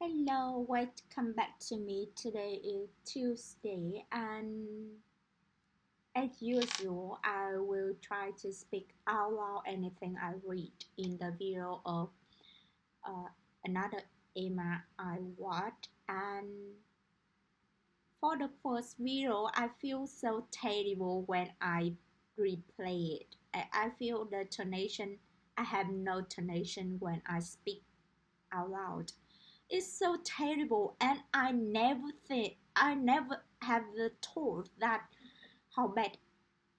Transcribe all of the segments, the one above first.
Hello, welcome back to me. Today is Tuesday, and as usual, I will try to speak out loud anything I read in the video of uh, another Emma I watched. And for the first video, I feel so terrible when I replay it. I feel the tonation, I have no tonation when I speak out loud. It's so terrible, and I never have the thought that how bad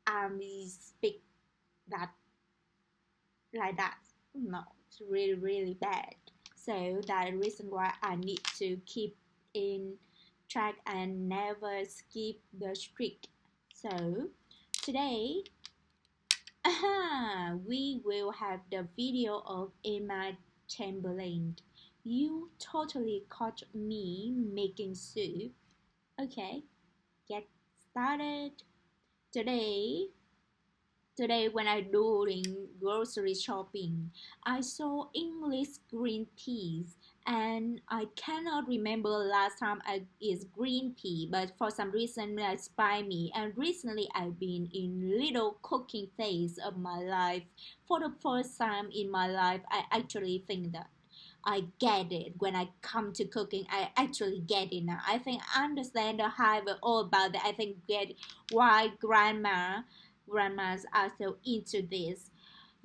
I speak that like that. No, it's really bad. So that's the reason why I need to keep in track and never skip the streak. So today, we will have the video of Emma Chamberlain. You totally caught me making soup. Okay, get started. Today, today when I doing grocery shopping, I saw English green peas and I cannot remember last time I is green pea, but for some reason it inspired me. And recently I've been in little cooking phase of my life. For the first time in my life, I actually think that I get it. When I come to cooking, I actually get it now. I think I understand the hype all about that. I think get why grandmas are so into this.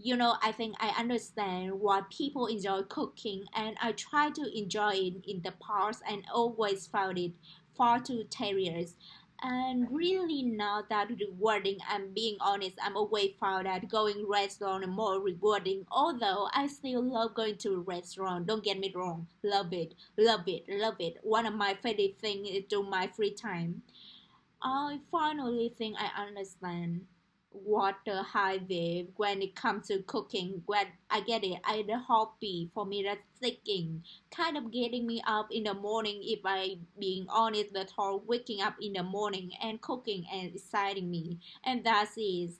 I think I understand why people enjoy cooking, and I try to enjoy it in the past and always found it far too tedious and really not that rewarding. I'm being honest, I'm always found that going restaurant more rewarding, although I still love going to restaurant. Don't get me wrong, love it, love it. One of my favorite things is to my free time. I finally think I understand what the high wave when it comes to cooking. When I get it, I the hobby for me that's thinking, kind of getting me up in the morning. If I being honest, the thought waking up in the morning and cooking and exciting me, and that is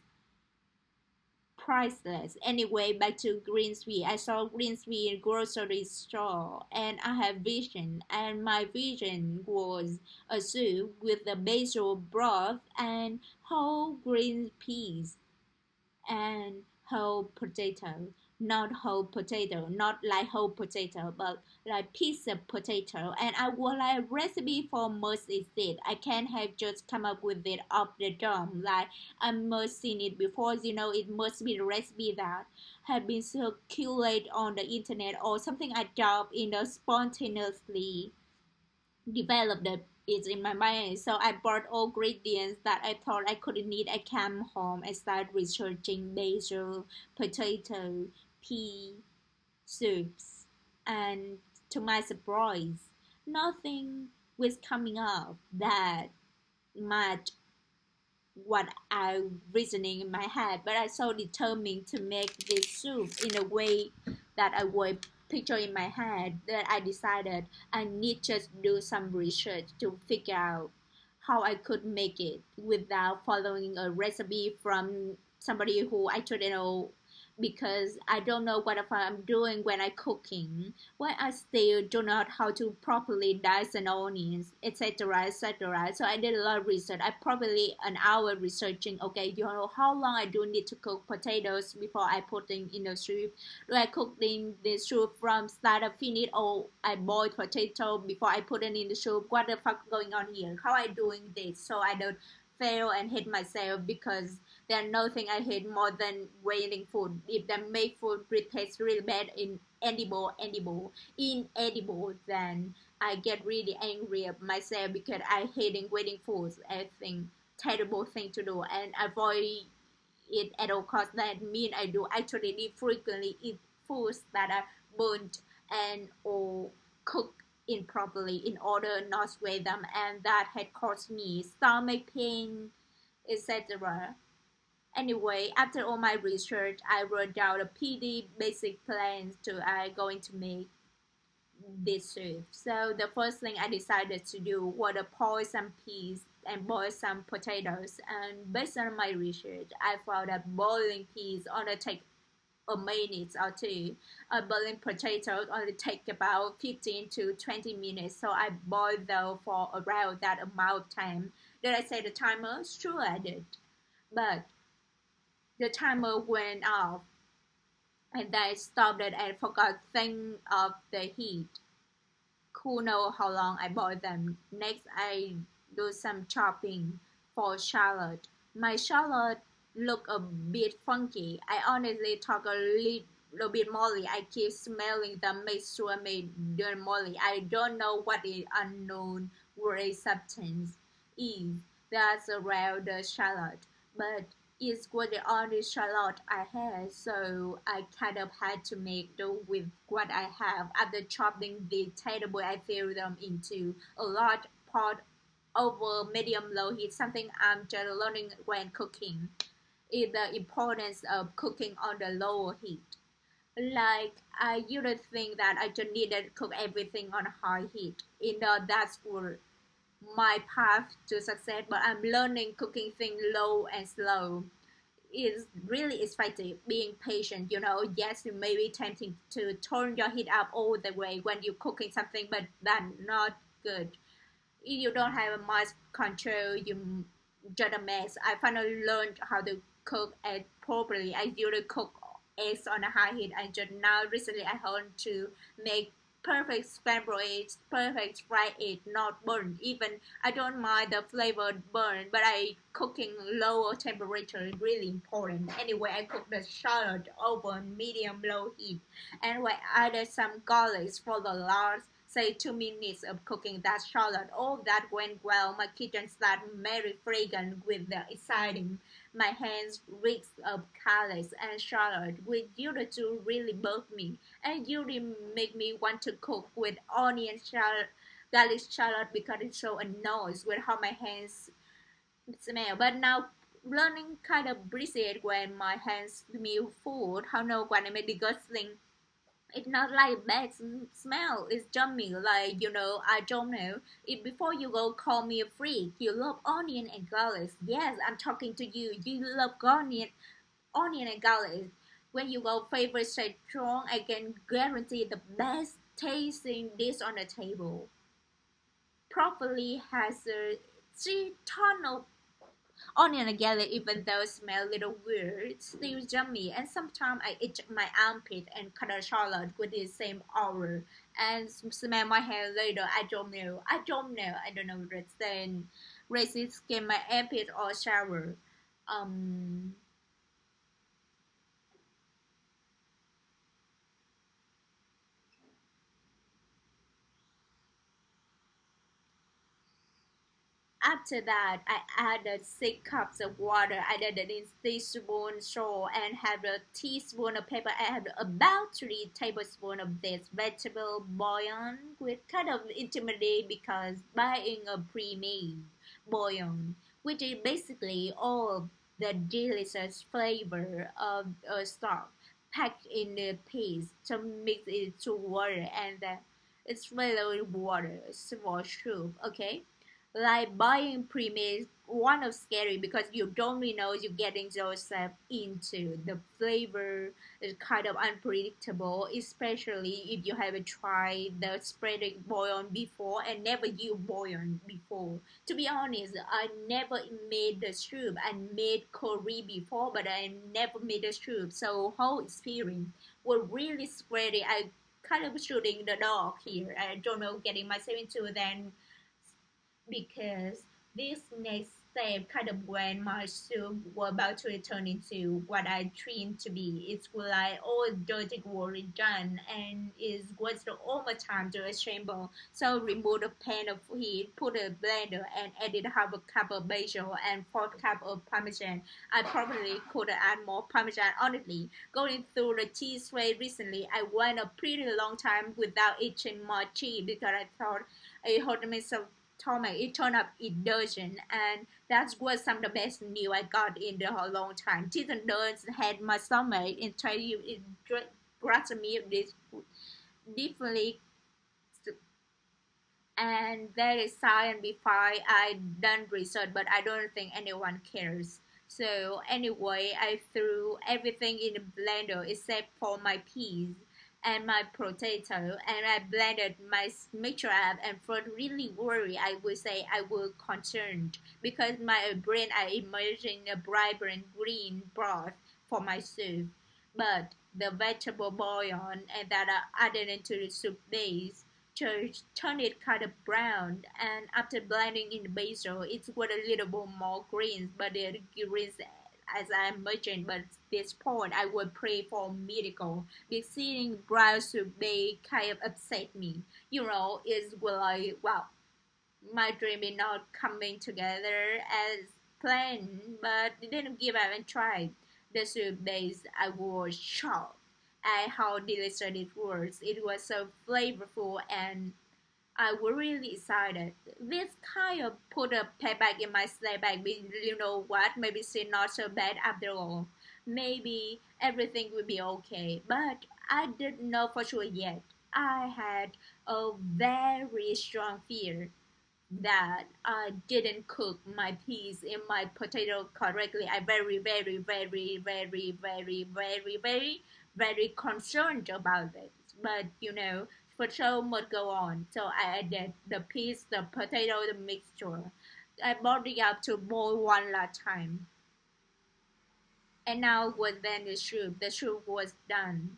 priceless. Anyway, back to green sweet. I saw green sweet in grocery store and I have vision, and my vision was a soup with the basil broth and whole green peas and whole potato, not whole potato, not like whole potato, but like piece of potato. And I would like a recipe for most instead. I can't have just come up with it off the dome. Like I must seen it before. It must be the recipe that have been circulated on the internet or something I dropped spontaneously developed it in my mind. So I bought all ingredients that I thought I couldn't need. I came home and started researching basil, potato, pea, soups, and to my surprise, nothing was coming up that matched what I reasoning in my head. But I so determined to make this soup in a way that I would picture in my head that I decided I need just do some research to figure out how I could make it without following a recipe from somebody who I don't know, because I don't know what if I'm doing when I cooking. When I still do not how to properly dice an onions, etc. So I did a lot of research. I probably an hour researching. Okay, how long I do need to cook potatoes before I put them in the soup. Do I cook in the soup from start to finish, or I boil potato before I put it in the soup? What the fuck going on here? How I doing this so I don't fail and hate myself, because there's nothing I hate more than waiting food. If they make food taste really bad in inedible, then I get really angry at myself because I hating waiting foods. I think terrible thing to do and avoid it at all costs. That mean I do actually frequently eat foods that are burnt and or cooked improperly in order not to weigh them, and that had caused me stomach pain, etc. Anyway, after all my research, I wrote down a PD basic plans to I going to make this soup. So the first thing I decided to do was to boil some peas and boil some potatoes. And based on my research, I found that boiling peas only take a minute or two. A boiling potato only take about 15 to 20 minutes, so I boiled them for around that amount of time. Did I set the timer? Sure I did. But the timer went off and I stopped it and forgot to think of the heat. Who know how long I boiled them. Next, I do some chopping for shallot. My shallot look a bit funky. I honestly talk a little bit molly. I keep smelling them, make sure made dirt molly. I don't know what the unknown gray substance is that's around the shallot, but it was the only shallot I had, so I kind of had to make do with what I have. After chopping the vegetable, I threw them into a large pot over medium-low heat, something I'm just learning when cooking, is the importance of cooking on the lower heat. Like, I used to think that I just needed to cook everything on high heat. That's my path to success, but I'm learning cooking things low and slow is really effective. Being patient, yes, it may be tempting to turn your heat up all the way when you're cooking something, but that's not good. If you don't have a much control, you just a mess. I finally learned how to cook egg properly. I used to cook eggs on a high heat, and just now recently I learned to make perfect scrambled eggs, perfect fried egg, not burnt. Even I don't mind the flavor burn, but I cooking lower temperature is really important. Anyway, I cook the shallot over medium low heat, and I added some garlic for the last say 2 minutes of cooking that shallot. All that went well. My kitchen started very fragrant with the exciting. My hands reeked of carrots and shallot, which used to really bug me and usually make me want to cook with onion shallot, garlic shallot because it's so annoying with how my hands smell. But now learning kind of appreciate when my hands smell food. How know when I make disgusting, it's not like bad smell. It's yummy. Like I don't know. If before you go call me a freak, you love onion and garlic. Yes, I'm talking to you. You love onion and garlic. When you go favorite stay strong, I can guarantee the best tasting dish on the table. Properly has a 3 ton of onion and garlic, even though it smells a little weird, still yummy. And sometimes I itch my armpit and cut a shallot with the same hour and smell my hair later. I don't know. I don't know. I don't know. Then racist skin my armpit or shower. Um, After that, I added 6 cups of water. I added a teaspoon salt and had a teaspoon of pepper. I had about 3 tablespoons of this vegetable bouillon, with kind of intimidating because buying a pre-made bouillon, which is basically all the delicious flavor of a stock packed in the paste to mix it to water and then it's filled with water for soup. Okay, like buying premium one of scary because you don't really know you're getting yourself into. The flavor is kind of unpredictable, especially if you haven't tried the spreading bouillon before and never used bouillon before. To be honest, I never made the soup. I made curry before, but I never made the soup, so whole experience was really scary. I kind of shooting the dog here. I don't know getting myself into then because this next step kind of when my soup were about to turn into what I dreamed to be. It's like all dirty work is done and it was the overtime to assemble. So remove the pan of heat, put a blender and added half a cup of basil and 4 cup of parmesan. I probably could add more parmesan honestly. Going through the cheese tray recently, I went a pretty long time without eating more cheese because I thought it hurt me so told it turned up it doesn't, and that was some of the best news I got in the whole long time. Didn't doesn't had my stomach and tell you it brought me this differently, and that is science before I done research, but I don't think anyone cares. So anyway, I threw everything in the blender except for my peas and my potato, and I blended my mixture up and felt really worried. I would say I was concerned because my brain I imagined a vibrant green broth for my soup, but the vegetable bouillon and that I added into the soup base turned it kind of brown, and after blending in the basil it got a little bit more greens, but the greens as I mentioned, but this point I would pray for a miracle. Because seeing brown soup they kind of upset me. It's like wow, my dream is not coming together as planned, but didn't give up and tried. The soup base I was shocked at how delicious it was. It was so flavorful and I was really excited. This kind of put a payback in my sleigh bag. You know what? Maybe it's not so bad after all. Maybe everything will be okay. But I didn't know for sure yet. I had a very strong fear that I didn't cook my peas and my potato correctly. I very concerned about it. But for sure must go on. So I added the peas, the potato, the mixture. I brought it up to boil one last time. And now was then the soup. The soup was done.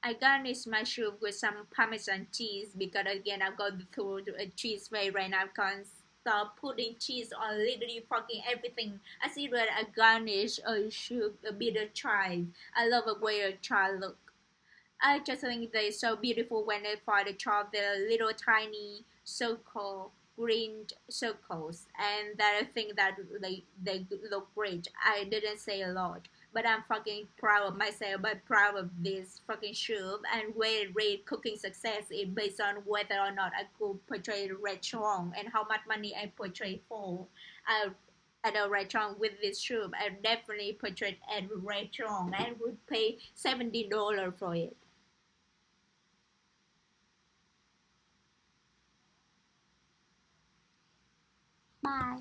I garnish my soup with some Parmesan cheese because again I'm going through a cheese phase right now. I can't stop putting cheese on literally fucking everything. I see that I garnish a soup a bit of chives. I love the way a chive look. I just think they're so beautiful when they find the chop. They're little tiny circle green circles, and that I think that they look great. I didn't say a lot, but I'm fucking proud of myself. But proud of this fucking soup and where rate cooking success is based on whether or not I could portray the restaurant and how much money I portray for. I at a restaurant with this soup, I definitely portray at a restaurant and would pay $70 for it. Bye.